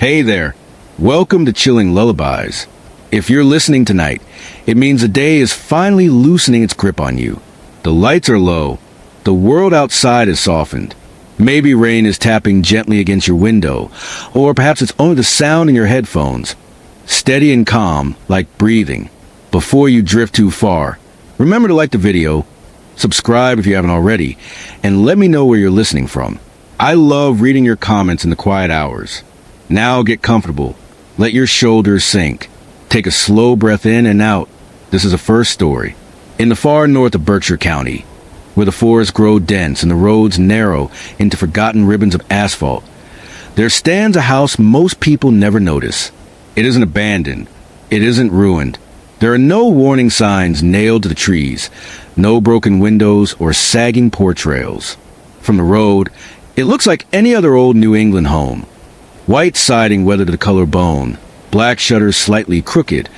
Hey there. Welcome to Chilling Lullabies. If you're listening tonight, it means the day is finally loosening its grip on you. The lights are low. The world outside is softened. Maybe rain is tapping gently against your window, or perhaps it's only the sound in your headphones. Steady and calm, like breathing. Before you drift too far, remember to like the video, subscribe if you haven't already, and let me know where you're listening from. I love reading your comments in the quiet hours. Now get comfortable. Let your shoulders sink. Take a slow breath in and out. This is a first story. In the far north of Berkshire County, where the forests grow dense and the roads narrow into forgotten ribbons of asphalt, there stands a house most people never notice. It isn't abandoned. It isn't ruined. There are no warning signs nailed to the trees, no broken windows or sagging porch rails. From the road, it looks like any other old New England home. White siding weathered to the color bone, black shutters slightly crooked,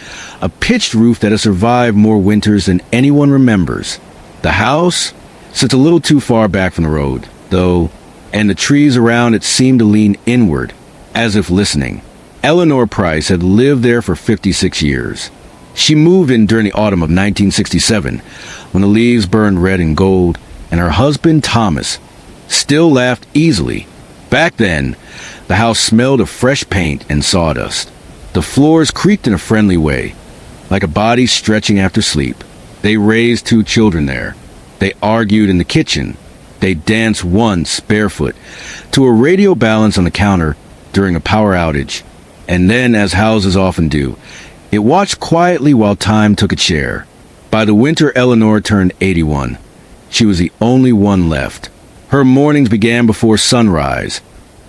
a pitched roof that has survived more winters than anyone remembers. The house sits a little too far back from the road, though, and the trees around it seem to lean inward, as if listening. Eleanor Price had lived there for 56 years. She moved in during the autumn of 1967, when the leaves burned red and gold, and her husband, Thomas, still laughed easily. Back then, the house smelled of fresh paint and sawdust. The floors creaked in a friendly way, like a body stretching after sleep. They raised 2 children there. They argued in the kitchen. They danced once, barefoot, to a radio balance on the counter during a power outage. And then, as houses often do, it watched quietly while time took its share. By the winter Eleanor turned 81. She was the only one left. Her mornings began before sunrise,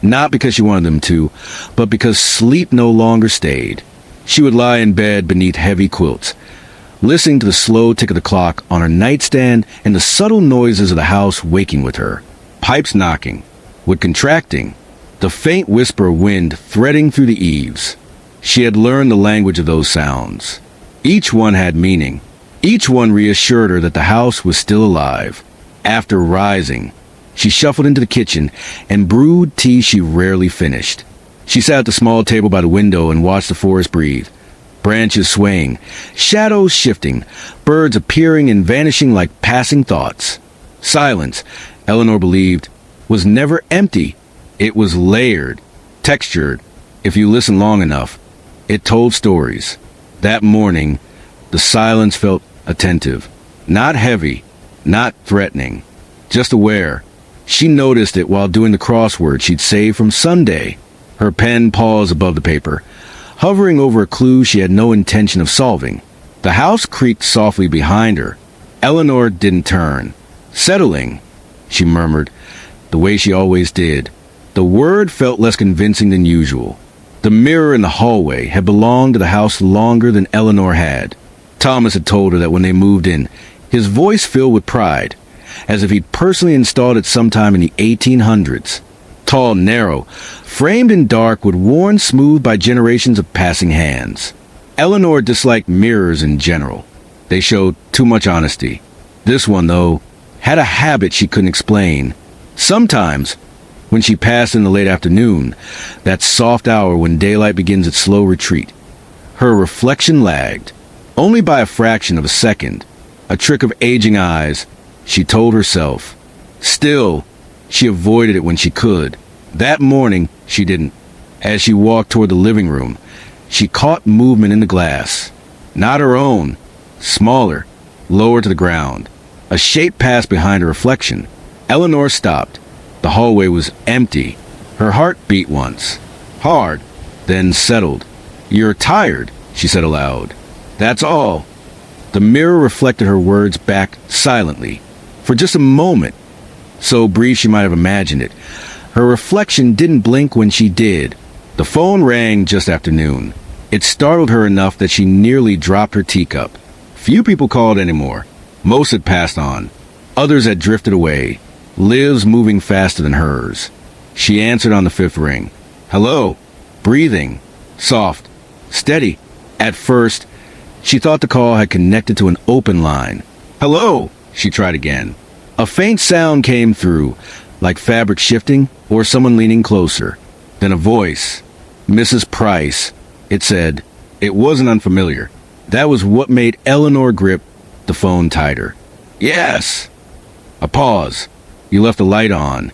not because she wanted them to, but because sleep no longer stayed. She would lie in bed beneath heavy quilts, listening to the slow tick of the clock on her nightstand and the subtle noises of the house waking with her. Pipes knocking, wood contracting, the faint whisper of wind threading through the eaves. She had learned the language of those sounds. Each one had meaning. Each one reassured her that the house was still alive. After rising, she shuffled into the kitchen and brewed tea she rarely finished. She sat at the small table by the window and watched the forest breathe. Branches swaying, shadows shifting, birds appearing and vanishing like passing thoughts. Silence, Eleanor believed, was never empty. It was layered, textured. If you listened long enough, it told stories. That morning, the silence felt attentive, not heavy, not threatening, just aware. She noticed it while doing the crossword she'd saved from Sunday. Her pen paused above the paper, hovering over a clue she had no intention of solving. The house creaked softly behind her. Eleanor didn't turn. Settling, she murmured, the way she always did. The word felt less convincing than usual. The mirror in the hallway had belonged to the house longer than Eleanor had. Thomas had told her that when they moved in, his voice filled with pride, as if he'd personally installed it sometime in the 1800s. Tall, narrow, framed in dark, would worn smooth by generations of passing hands. Eleanor disliked mirrors in general. They showed too much honesty. This one, though, had a habit she couldn't explain. Sometimes, when she passed in the late afternoon, that soft hour when daylight begins its slow retreat, her reflection lagged, only by a fraction of a second, a trick of aging eyes, she told herself. Still, she avoided it when she could. That morning, she didn't. As she walked toward the living room, she caught movement in the glass. Not her own. Smaller, lower to the ground. A shape passed behind her reflection. Eleanor stopped. The hallway was empty. Her heart beat once. Hard, then settled. "You're tired," she said aloud. "That's all." The mirror reflected her words back silently. For just a moment, so brief she might have imagined it, her reflection didn't blink when she did. The phone rang just after noon. It startled her enough that she nearly dropped her teacup. Few people called anymore. Most had passed on. Others had drifted away, lives moving faster than hers. She answered on the 5th ring. Hello. Breathing. Soft. Steady. At first, she thought the call had connected to an open line. Hello, she tried again. A faint sound came through, like fabric shifting or someone leaning closer. Then a voice. Mrs. Price, it said. It wasn't unfamiliar. That was what made Eleanor grip the phone tighter. Yes. A pause. You left the light on.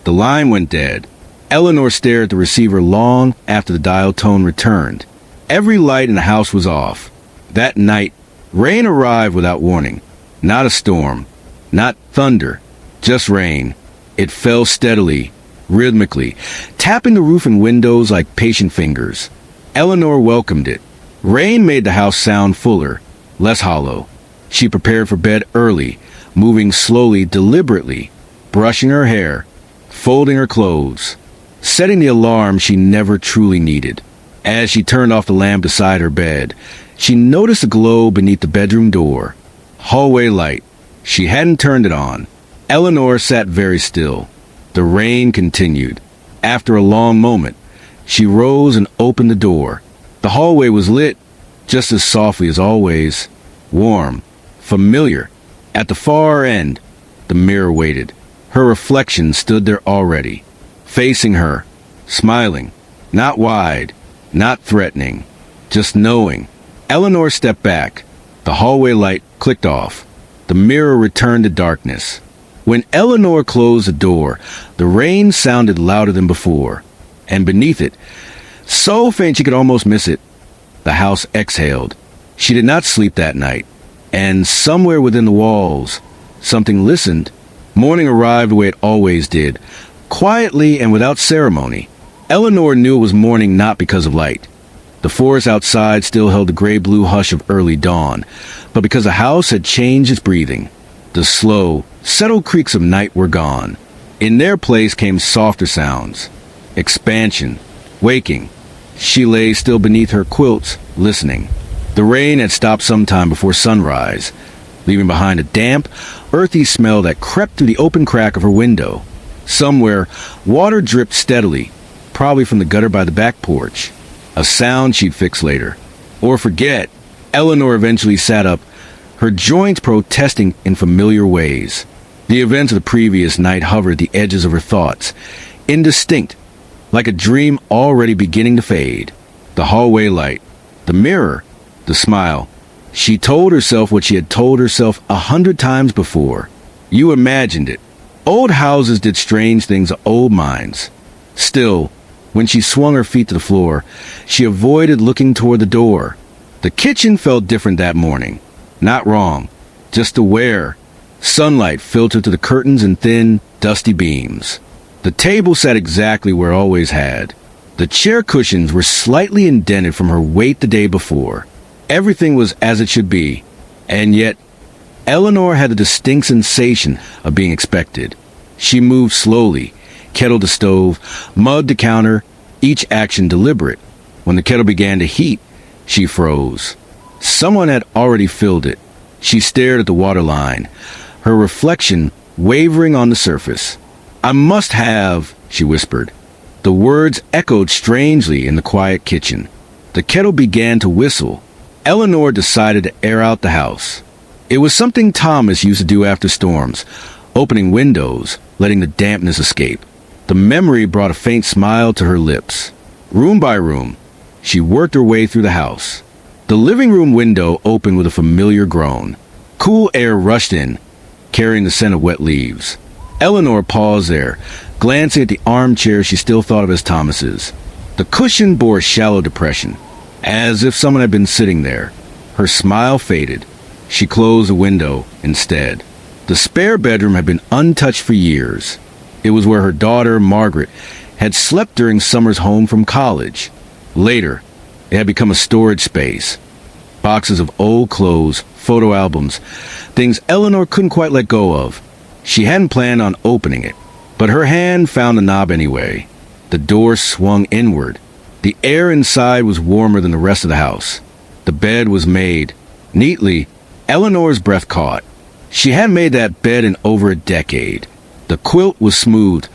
The line went dead. Eleanor stared at the receiver long after the dial tone returned. Every light in the house was off. That night, rain arrived without warning. Not a storm. Not thunder. Just rain. It fell steadily, rhythmically, tapping the roof and windows like patient fingers. Eleanor welcomed it. Rain made the house sound fuller, less hollow. She prepared for bed early, moving slowly, deliberately, brushing her hair, folding her clothes, setting the alarm she never truly needed. As she turned off the lamp beside her bed, she noticed a glow beneath the bedroom door. Hallway light. She hadn't turned it on. Eleanor sat very still. The rain continued. After a long moment, she rose and opened the door. The hallway was lit, just as softly as always. Warm. Familiar. At the far end, the mirror waited. Her reflection stood there already, facing her, smiling. Not wide, not threatening, just knowing. Eleanor stepped back. The hallway light clicked off. The mirror returned to darkness. When Eleanor closed the door, the rain sounded louder than before. And beneath it, so faint she could almost miss it, the house exhaled. She did not sleep that night. And somewhere within the walls, something listened. Morning arrived the way it always did, quietly and without ceremony. Eleanor knew it was morning not because of light. The forest outside still held the gray-blue hush of early dawn, but because the house had changed its breathing. The slow, settled creaks of night were gone. In their place came softer sounds. Expansion. Waking. She lay still beneath her quilts, listening. The rain had stopped some time before sunrise, leaving behind a damp, earthy smell that crept through the open crack of her window. Somewhere, water dripped steadily, probably from the gutter by the back porch. A sound she'd fix later. Or forget. Eleanor eventually sat up, her joints protesting in familiar ways. The events of the previous night hovered at the edges of her thoughts, indistinct, like a dream already beginning to fade. The hallway light, the mirror, the smile. She told herself what she had told herself 100 times before. You imagined it. Old houses did strange things to old minds. Still, when she swung her feet to the floor, she avoided looking toward the door. The kitchen felt different that morning. Not wrong, just aware. Sunlight filtered through the curtains in thin, dusty beams. The table sat exactly where it always had. The chair cushions were slightly indented from her weight the day before. Everything was as it should be, and yet Eleanor had a distinct sensation of being expected. She moved slowly, kettle to stove, mug to counter, each action deliberate. When the kettle began to heat, she froze. Someone had already filled it. She stared at the water line, her reflection wavering on the surface. I must have, she whispered. The words echoed strangely in the quiet kitchen. The kettle began to whistle. Eleanor decided to air out the house. It was something Thomas used to do after storms, opening windows, letting the dampness escape. The memory brought a faint smile to her lips. Room by room, she worked her way through the house. The living room window opened with a familiar groan. Cool air rushed in, carrying the scent of wet leaves. Eleanor paused there, glancing at the armchair she still thought of as Thomas's. The cushion bore a shallow depression, as if someone had been sitting there. Her smile faded. She closed the window instead. The spare bedroom had been untouched for years. It was where her daughter, Margaret, had slept during summers home from college. Later, it had become a storage space. Boxes of old clothes, photo albums, things Eleanor couldn't quite let go of. She hadn't planned on opening it, but her hand found the knob anyway. The door swung inward. The air inside was warmer than the rest of the house. The bed was made. Neatly, Eleanor's breath caught. She hadn't made that bed in over a decade. The quilt was smooth,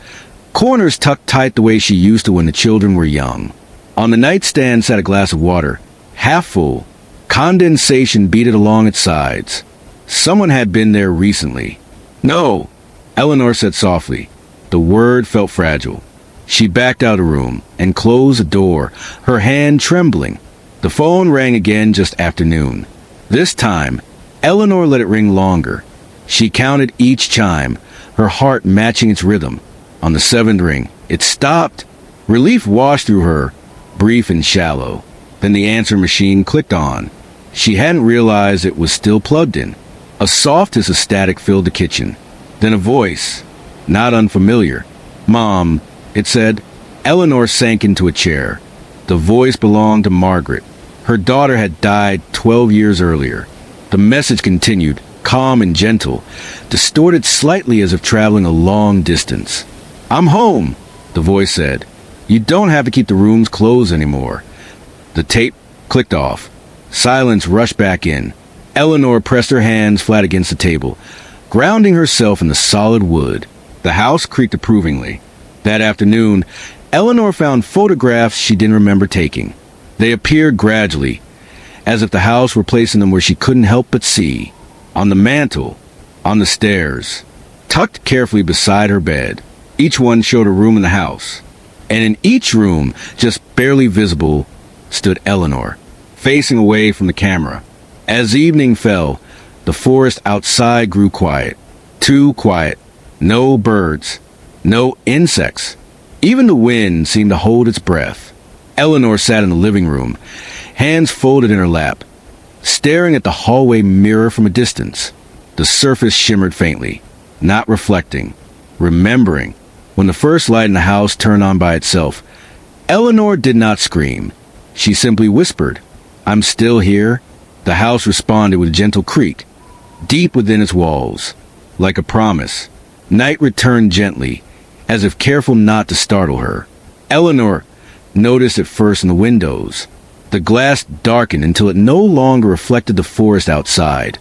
corners tucked tight the way she used to when the children were young. On the nightstand sat a glass of water, half full. Condensation beaded along its sides. Someone had been there recently. No, Eleanor said softly. The word felt fragile. She backed out of the room and closed the door, her hand trembling. The phone rang again just after noon. This time, Eleanor let it ring longer. She counted each chime, her heart matching its rhythm. On the seventh ring, it stopped. Relief washed through her, brief and shallow. Then the answer machine clicked on. She hadn't realized it was still plugged in. A soft hiss of static filled the kitchen. Then a voice, not unfamiliar. "Mom," it said. Eleanor sank into a chair. The voice belonged to Margaret. Her daughter had died 12 years earlier. The message continued, calm and gentle, distorted slightly as if traveling a long distance. "I'm home," the voice said. "You don't have to keep the rooms closed anymore." The tape clicked off. Silence rushed back in. Eleanor pressed her hands flat against the table, grounding herself in the solid wood. The house creaked approvingly. That afternoon, Eleanor found photographs she didn't remember taking. They appeared gradually, as if the house were placing them where she couldn't help but see. On the mantel, on the stairs, tucked carefully beside her bed. Each one showed a room in the house. And in each room, just barely visible, stood Eleanor, facing away from the camera. As evening fell, the forest outside grew quiet. Too quiet. No birds. No insects. Even the wind seemed to hold its breath. Eleanor sat in the living room, hands folded in her lap, staring at the hallway mirror from a distance. The surface shimmered faintly, not reflecting, remembering. When the first light in the house turned on by itself, Eleanor did not scream. She simply whispered, "I'm still here." The house responded with a gentle creak, deep within its walls, like a promise. Night returned gently, as if careful not to startle her. Eleanor noticed it first in the windows. The glass darkened until it no longer reflected the forest outside,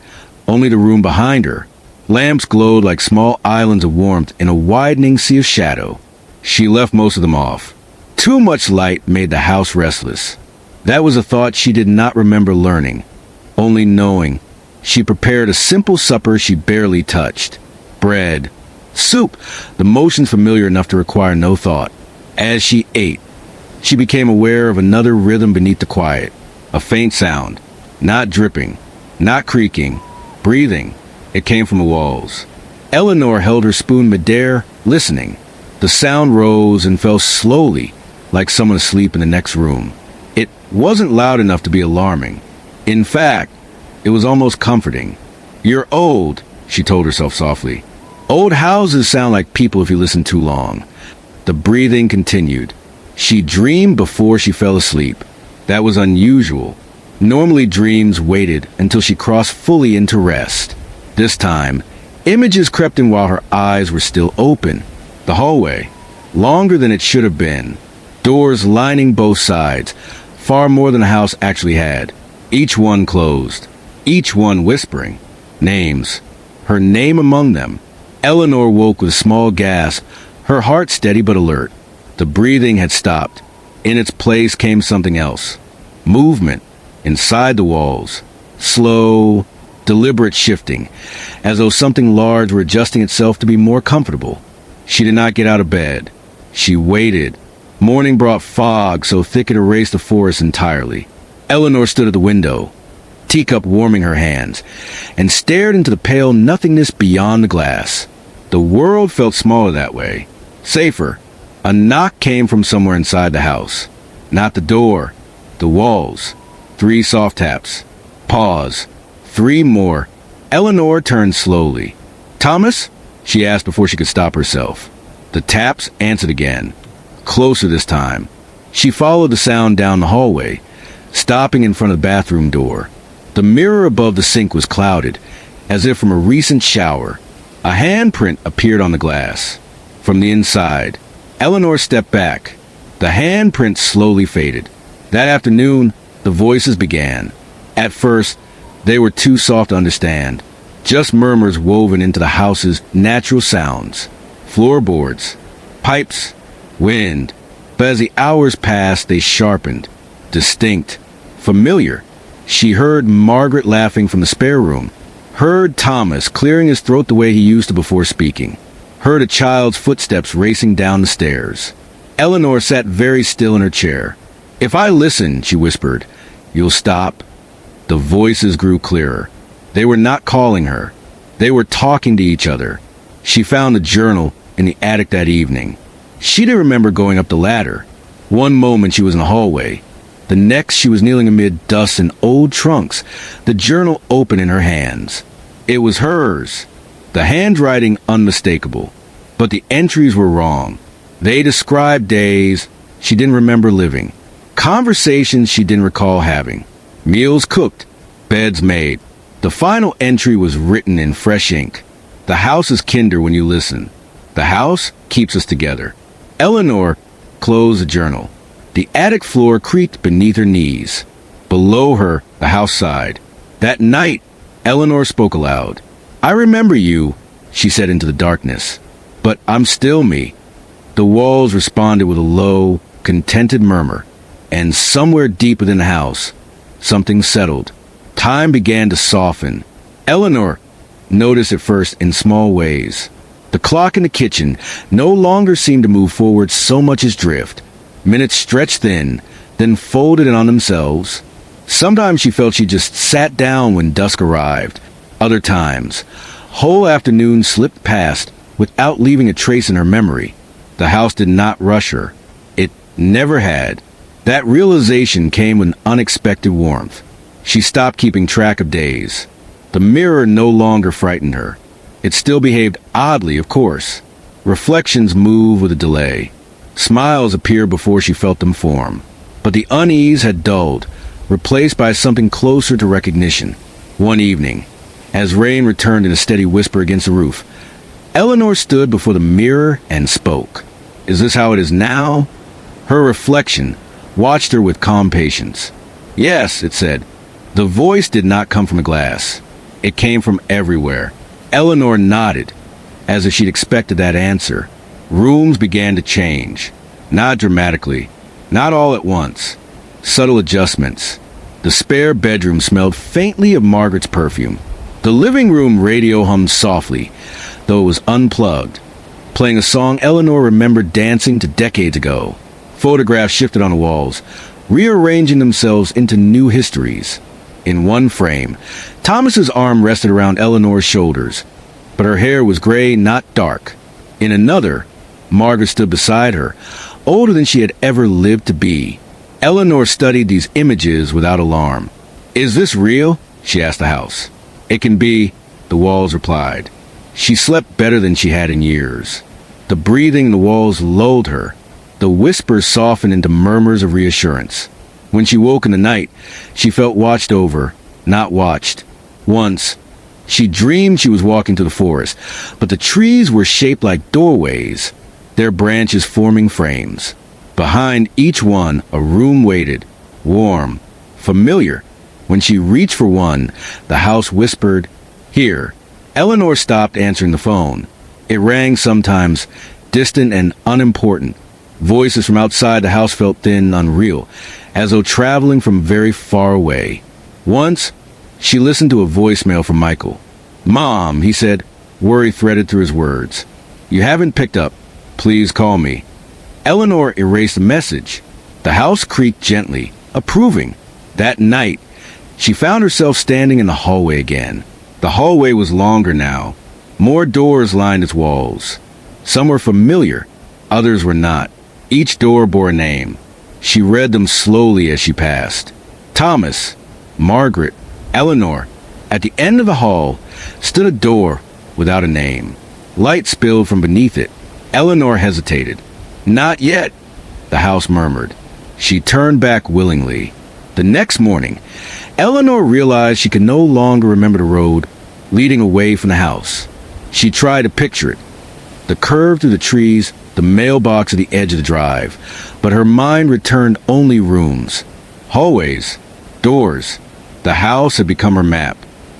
only the room behind her. Lamps glowed like small islands of warmth in a widening sea of shadow. She left most of them off. Too much light made the house restless. That was a thought she did not remember learning, only knowing. She prepared a simple supper she barely touched. Bread, soup, the motions familiar enough to require no thought. As she ate, she became aware of another rhythm beneath the quiet. A faint sound, not dripping, not creaking, breathing. It came from the walls. Eleanor held her spoon midair, listening. The sound rose and fell slowly, like someone asleep in the next room. It wasn't loud enough to be alarming. In fact, it was almost comforting. "You're old," she told herself softly. "Old houses sound like people if you listen too long." The breathing continued. She dreamed before she fell asleep. That was unusual. Normally dreams waited until she crossed fully into rest. This time, images crept in while her eyes were still open. The hallway, longer than it should have been. Doors lining both sides, far more than the house actually had. Each one closed. Each one whispering. Names. Her name among them. Eleanor woke with a small gasp, her heart steady but alert. The breathing had stopped. In its place came something else. Movement. Inside the walls. Slow, deliberate shifting, as though something large were adjusting itself to be more comfortable. She did not get out of bed. She waited. Morning brought fog so thick it erased the forest entirely. Eleanor stood at the window, teacup warming her hands, and stared into the pale nothingness beyond the glass. The world felt smaller that way, safer. A knock came from somewhere inside the house. Not the door, the walls. 3 soft taps. Pause. 3 more. Eleanor turned slowly. "Thomas?" she asked before she could stop herself. The taps answered again. Closer this time. She followed the sound down the hallway, stopping in front of the bathroom door. The mirror above the sink was clouded, as if from a recent shower. A handprint appeared on the glass. From the inside, Eleanor stepped back. The handprint slowly faded. That afternoon, the voices began. At first, they were too soft to understand. Just murmurs woven into the house's natural sounds. Floorboards, pipes, wind. But as the hours passed, they sharpened. Distinct. Familiar. She heard Margaret laughing from the spare room. Heard Thomas clearing his throat the way he used to before speaking. Heard a child's footsteps racing down the stairs. Eleanor sat very still in her chair. "If I listen," she whispered, "you'll stop?" The voices grew clearer. They were not calling her. They were talking to each other. She found a journal in the attic that evening. She didn't remember going up the ladder. One moment she was in the hallway. The next she was kneeling amid dust and old trunks, the journal open in her hands. It was hers. The handwriting unmistakable. But the entries were wrong. They described days she didn't remember living. Conversations she didn't recall having. Meals cooked. Beds made. The final entry was written in fresh ink. The house is kinder when you listen. The house keeps us together. Eleanor closed the journal. The attic floor creaked beneath her knees. Below her, the house sighed. That night, Eleanor spoke aloud. "I remember you," she said into the darkness. "But I'm still me." The walls responded with a low, contented murmur. And somewhere deep within the house, something settled. Time began to soften. Eleanor noticed at first in small ways. The clock in the kitchen no longer seemed to move forward so much as drift. Minutes stretched thin, then folded in on themselves. Sometimes she felt she just sat down when dusk arrived. Other times, whole afternoons slipped past without leaving a trace in her memory. The house did not rush her. It never had. That realization came with unexpected warmth. She stopped keeping track of days. The mirror no longer frightened her. It still behaved oddly, of course. Reflections moved with a delay. Smiles appeared before she felt them form. But the unease had dulled, replaced by something closer to recognition. One evening, as rain returned in a steady whisper against the roof, Eleanor stood before the mirror and spoke. "Is this how it is now?" Her reflection watched her with calm patience. "Yes," it said. The voice did not come from the glass. It came from everywhere. Eleanor nodded, as if she'd expected that answer. Rooms began to change. Not dramatically. Not all at once. Subtle adjustments. The spare bedroom smelled faintly of Margaret's perfume. The living room radio hummed softly, though it was unplugged, playing a song Eleanor remembered dancing to decades ago. Photographs shifted on the walls, rearranging themselves into new histories. In one frame, Thomas's arm rested around Eleanor's shoulders, but her hair was gray, not dark. In another, Margaret stood beside her, older than she had ever lived to be. Eleanor studied these images without alarm. "Is this real?" she asked the house. "It can be," the walls replied. She slept better than she had in years. The breathing in the walls lulled her. The whispers softened into murmurs of reassurance. When she woke in the night, she felt watched over, not watched. Once, she dreamed she was walking to the forest, but the trees were shaped like doorways, their branches forming frames. Behind each one, a room waited, warm, familiar. When she reached for one, the house whispered, "Here." Eleanor stopped answering the phone. It rang sometimes, distant and unimportant. Voices from outside the house felt thin, unreal, as though traveling from very far away. Once, she listened to a voicemail from Michael. "Mom," he said, worry threaded through his words. "You haven't picked up. Please call me." Eleanor erased the message. The house creaked gently, approving. That night, she found herself standing in the hallway again. The hallway was longer now. More doors lined its walls. Some were familiar, others were not. Each door bore a name. She read them slowly as she passed. Thomas, Margaret, Eleanor. At the end of the hall stood a door without a name. Light spilled from beneath it. Eleanor hesitated. "Not yet," the house murmured. She turned back willingly. The next morning, Eleanor realized she could no longer remember the road leading away from the house. She tried to picture it. The curve through the trees, the mailbox at the edge of the drive. But her mind returned only rooms, hallways, doors. The house had become her map,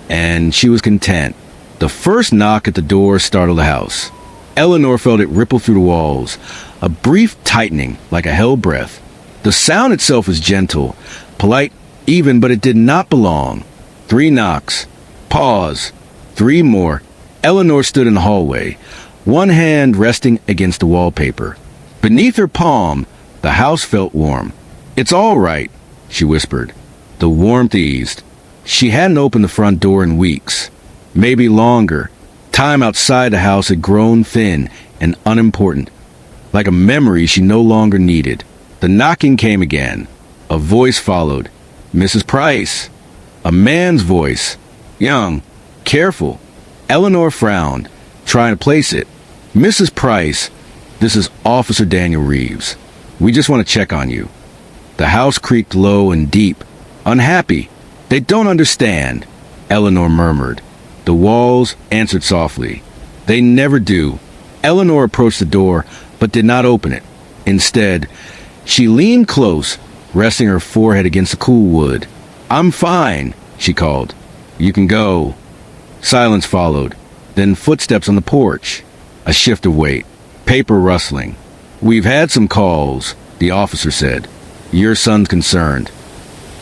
and she was content. The first knock at the door startled the house. Eleanor felt it ripple through the walls, a brief tightening like a held breath. The sound itself was gentle, polite, even, but it did not belong. 3 knocks. Pause. 3 more. Eleanor stood in the hallway, one hand resting against the wallpaper. Beneath her palm, the house felt warm. "It's all right," she whispered. The warmth eased. She hadn't opened the front door in weeks, maybe longer. Time outside the house had grown thin and unimportant, like a memory she no longer needed. The knocking came again. A voice followed. "Mrs. Price." A man's voice. Young. Careful. Eleanor frowned, trying to place it. "Mrs. Price, this is Officer Daniel Reeves. We just want to check on you." The house creaked low and deep. "Unhappy. They don't understand," Eleanor murmured. The walls answered softly. "They never do." Eleanor approached the door, but did not open it. Instead, she leaned close, resting her forehead against the cool wood. "I'm fine," she called. "You can go." Silence followed, then footsteps on the porch. A shift of weight, paper rustling. "We've had some calls," the officer said. "Your son's concerned."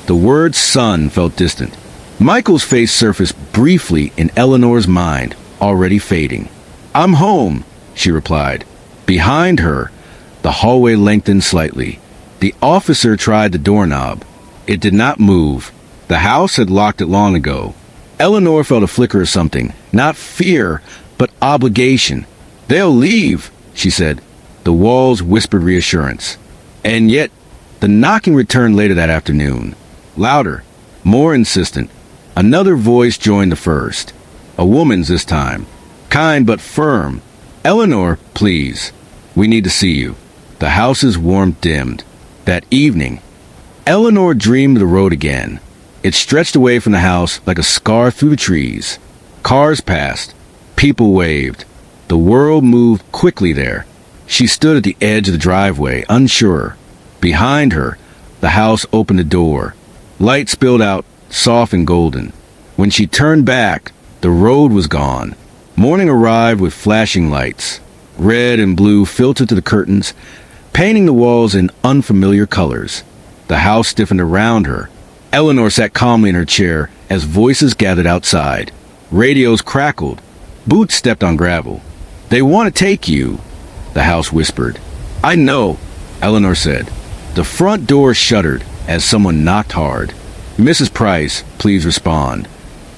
The word son felt distant. Michael's face surfaced briefly in Eleanor's mind, already fading. "I'm home," she replied. Behind her, the hallway lengthened slightly. The officer tried the doorknob. It did not move. The house had locked it long ago. Eleanor felt a flicker of something, not fear, but obligation. "They'll leave," she said. The walls whispered reassurance. And yet, the knocking returned later that afternoon. Louder, more insistent. Another voice joined the first. A woman's this time. Kind but firm. "Eleanor, please. We need to see you." The house's warmth dimmed. That evening, Eleanor dreamed of the road again. It stretched away from the house like a scar through the trees. Cars passed. People waved. The world moved quickly there. She stood at the edge of the driveway, unsure. Behind her, the house opened a door. Light spilled out, soft and golden. When she turned back, the road was gone. Morning arrived with flashing lights. Red and blue filtered to the curtains, painting the walls in unfamiliar colors. The house stiffened around her. Eleanor sat calmly in her chair as voices gathered outside. Radios crackled. Boots stepped on gravel. "They want to take you," the house whispered. "I know," Eleanor said. The front door shuddered as someone knocked hard. "Mrs. Price, please respond."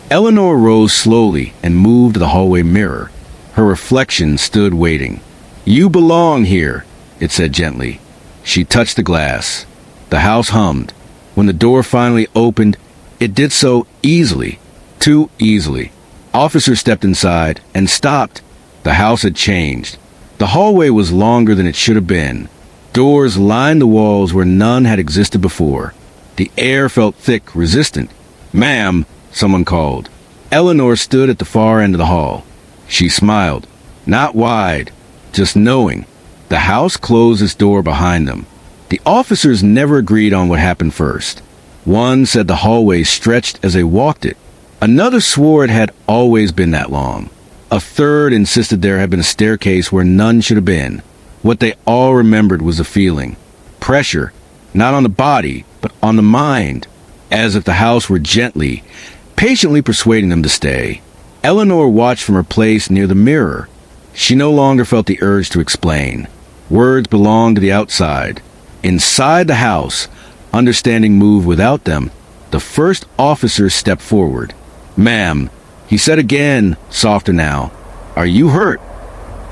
Eleanor rose slowly and moved to the hallway mirror. Her reflection stood waiting. "You belong here," it said gently. She touched the glass. The house hummed. When the door finally opened, it did so easily. Too easily. Officer stepped inside and stopped. The house had changed. The hallway was longer than it should have been. Doors lined the walls where none had existed before. The air felt thick, resistant. "Ma'am," someone called. Eleanor stood at the far end of the hall. She smiled. Not wide, just knowing. The house closed its door behind them. The officers never agreed on what happened first. One said the hallway stretched as they walked it. Another swore it had always been that long. A third insisted there had been a staircase where none should have been. What they all remembered was the feeling. Pressure, not on the body, but on the mind. As if the house were gently, patiently persuading them to stay. Eleanor watched from her place near the mirror. She no longer felt the urge to explain. Words belonged to the outside. Inside the house, understanding moved without them. The first officer stepped forward. "Ma'am," he said again, softer now. "Are you hurt?"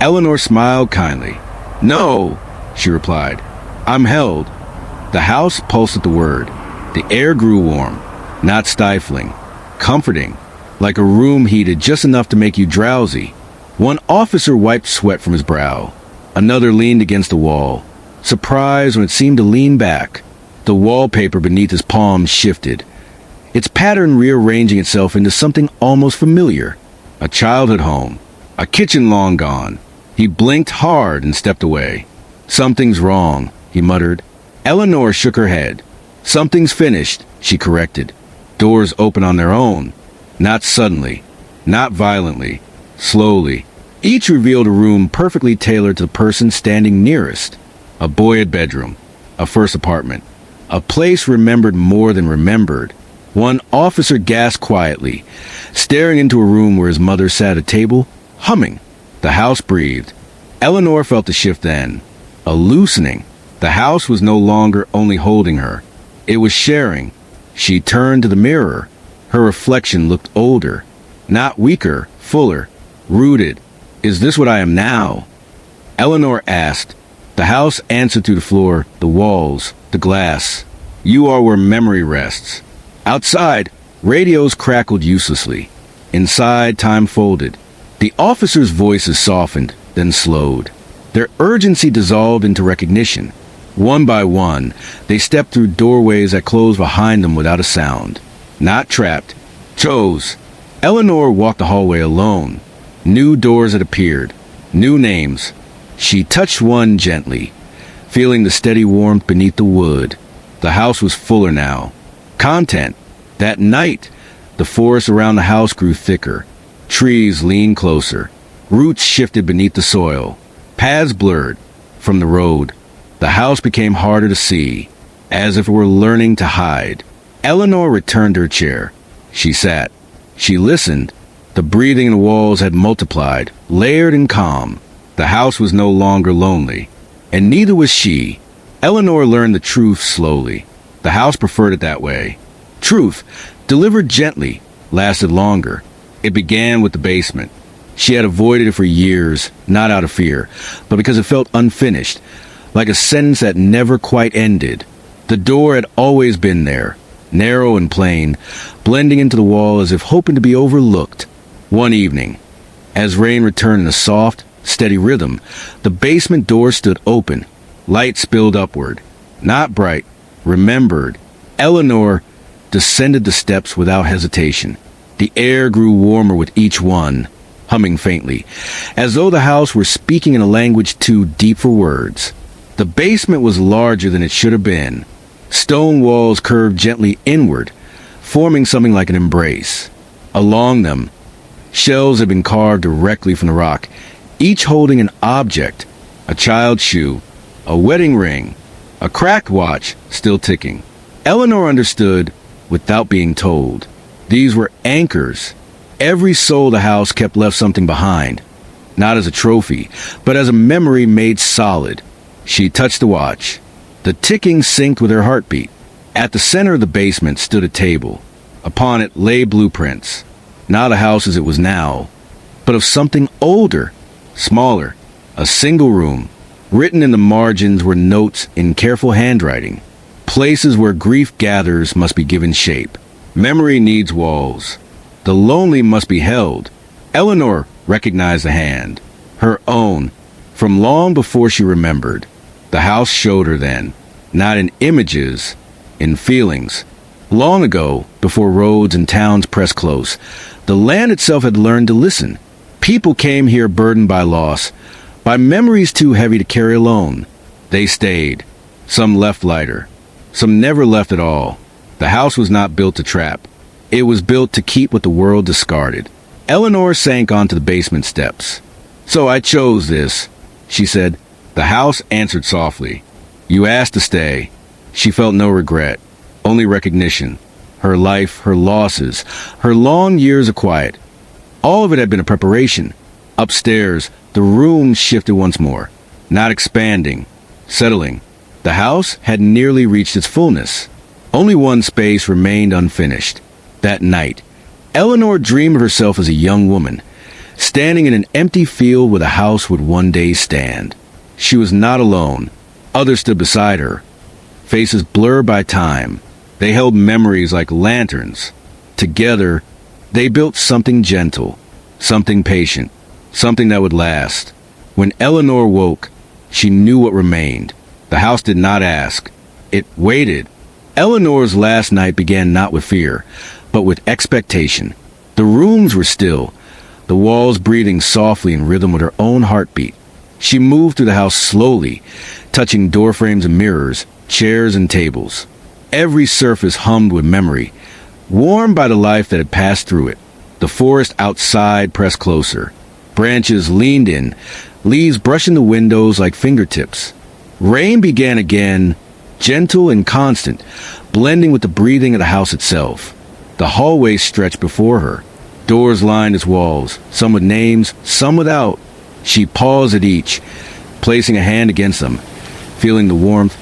Eleanor smiled kindly. "No," she replied. "I'm held." The house pulsed at the word. The air grew warm, not stifling, comforting, like a room heated just enough to make you drowsy. One officer wiped sweat from his brow. Another leaned against the wall, surprised when it seemed to lean back. The wallpaper beneath his palms shifted, its pattern rearranging itself into something almost familiar. A childhood home, a kitchen long gone. He blinked hard and stepped away. "Something's wrong," he muttered. Eleanor shook her head. "Something's finished," she corrected. Doors open on their own. Not suddenly, not violently, slowly. Each revealed a room perfectly tailored to the person standing nearest. A boyhood bedroom, a first apartment, a place remembered more than remembered. One officer gasped quietly, staring into a room where his mother sat at a table, humming. The house breathed. Eleanor felt the shift then. A loosening. The house was no longer only holding her. It was sharing. She turned to the mirror. Her reflection looked older. Not weaker, fuller, rooted. Is this what I am now? Eleanor asked. The house answered through the floor, the walls, the glass. You are where memory rests. Outside, radios crackled uselessly. Inside, time folded. The officers' voices softened, then slowed. Their urgency dissolved into recognition. One by one, they stepped through doorways that closed behind them without a sound. Not trapped. Chose. Eleanor walked the hallway alone. New doors had appeared. New names. She touched one gently, feeling the steady warmth beneath the wood. The house was fuller now. Content. That night, the forest around the house grew thicker. Trees leaned closer. Roots shifted beneath the soil. Paths blurred from the road. The house became harder to see, as if it were learning to hide. Eleanor returned to her chair. She sat. She listened. The breathing in the walls had multiplied, layered and calm. The house was no longer lonely, and neither was she. Eleanor learned the truth slowly. The house preferred it that way. Truth, delivered gently, lasted longer. It began with the basement. She had avoided it for years, not out of fear, but because it felt unfinished, like a sentence that never quite ended. The door had always been there, narrow and plain, blending into the wall as if hoping to be overlooked. One evening, as rain returned in a soft, steady rhythm, the basement door stood open. Light spilled upward. Not bright, remembered. Eleanor descended the steps without hesitation. The air grew warmer with each one, humming faintly, as though the house were speaking in a language too deep for words. The basement was larger than it should have been. Stone walls curved gently inward, forming something like an embrace. Along them, shells had been carved directly from the rock, each holding an object, a child's shoe, a wedding ring, a cracked watch still ticking. Eleanor understood without being told. These were anchors. Every soul of the house kept left something behind, not as a trophy, but as a memory made solid. She touched the watch. The ticking synced with her heartbeat. At the center of the basement stood a table. Upon it lay blueprints, not a house as it was now, but of something older, smaller, a single room. Written in the margins were notes in careful handwriting. Places where grief gathers must be given shape. Memory needs walls. The lonely must be held. Eleanor recognized the hand, her own, from long before she remembered. The house showed her then, not in images, in feelings. Long ago, before roads and towns pressed close, the land itself had learned to listen. People came here burdened by loss, by memories too heavy to carry alone. They stayed. Some left lighter. Some never left at all. The house was not built to trap. It was built to keep what the world discarded. Eleanor sank onto the basement steps. So I chose this, she said. The house answered softly. You asked to stay. She felt no regret, only recognition. Her life, her losses, her long years of quiet. All of it had been a preparation. Upstairs, the room shifted once more, not expanding, settling. The house had nearly reached its fullness. Only one space remained unfinished. That night, Eleanor dreamed of herself as a young woman, standing in an empty field where the house would one day stand. She was not alone. Others stood beside her, faces blurred by time. They held memories like lanterns. Together, they built something gentle, something patient, something that would last. When Eleanor woke, she knew what remained. The house did not ask. It waited. Eleanor's last night began not with fear, but with expectation. The rooms were still, the walls breathing softly in rhythm with her own heartbeat. She moved through the house slowly, touching doorframes and mirrors, chairs and tables. Every surface hummed with memory, warmed by the life that had passed through it. The forest outside pressed closer. Branches leaned in, leaves brushing the windows like fingertips. Rain began again, gentle and constant, blending with the breathing of the house itself. The hallway stretched before her. Doors lined its walls, some with names, some without. She paused at each, placing a hand against them, feeling the warmth,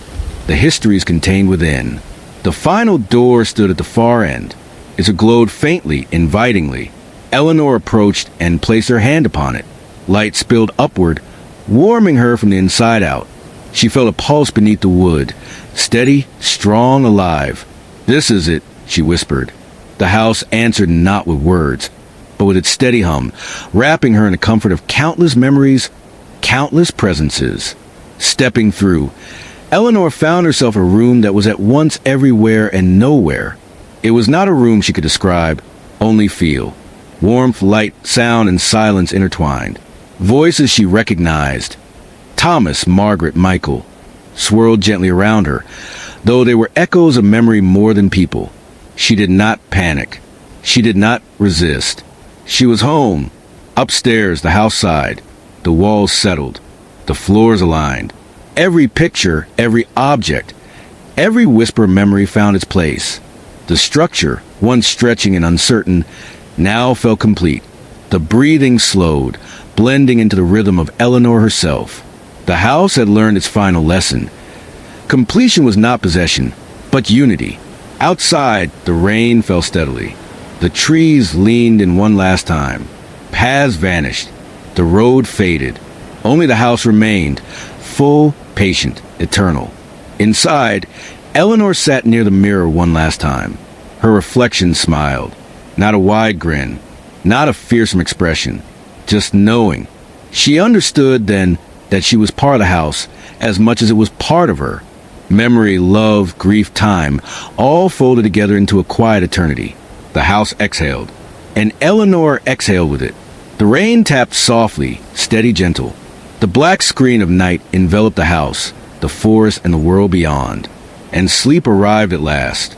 the histories contained within. The final door stood at the far end. As it glowed faintly, invitingly, Eleanor approached and placed her hand upon it. Light spilled upward, warming her from the inside out. She felt a pulse beneath the wood, steady, strong, alive. "This is it," she whispered. The house answered not with words, but with its steady hum, wrapping her in the comfort of countless memories, countless presences. Stepping through, Eleanor found herself a room that was at once everywhere and nowhere. It was not a room she could describe, only feel. Warmth, light, sound, and silence intertwined. Voices she recognized. Thomas, Margaret, Michael, swirled gently around her, though they were echoes of memory more than people. She did not panic. She did not resist. She was home. Upstairs, the house side. The walls settled. The floors aligned. Every picture, every object, every whisper of memory found its place. The structure, once stretching and uncertain, now felt complete. The breathing slowed, blending into the rhythm of Eleanor herself. The house had learned its final lesson. Completion was not possession, but unity. Outside, the rain fell steadily. The trees leaned in one last time. Paths vanished. The road faded. Only the house remained, full, patient, eternal. Inside, Eleanor sat near the mirror one last time. Her reflection smiled. Not a wide grin, not a fearsome expression, just knowing. She understood then that she was part of the house as much as it was part of her. Memory, love, grief, time, all folded together into a quiet eternity. The house exhaled, and Eleanor exhaled with it. The rain tapped softly, steady, gentle. The black screen of night enveloped the house, the forest, and the world beyond. And sleep arrived at last.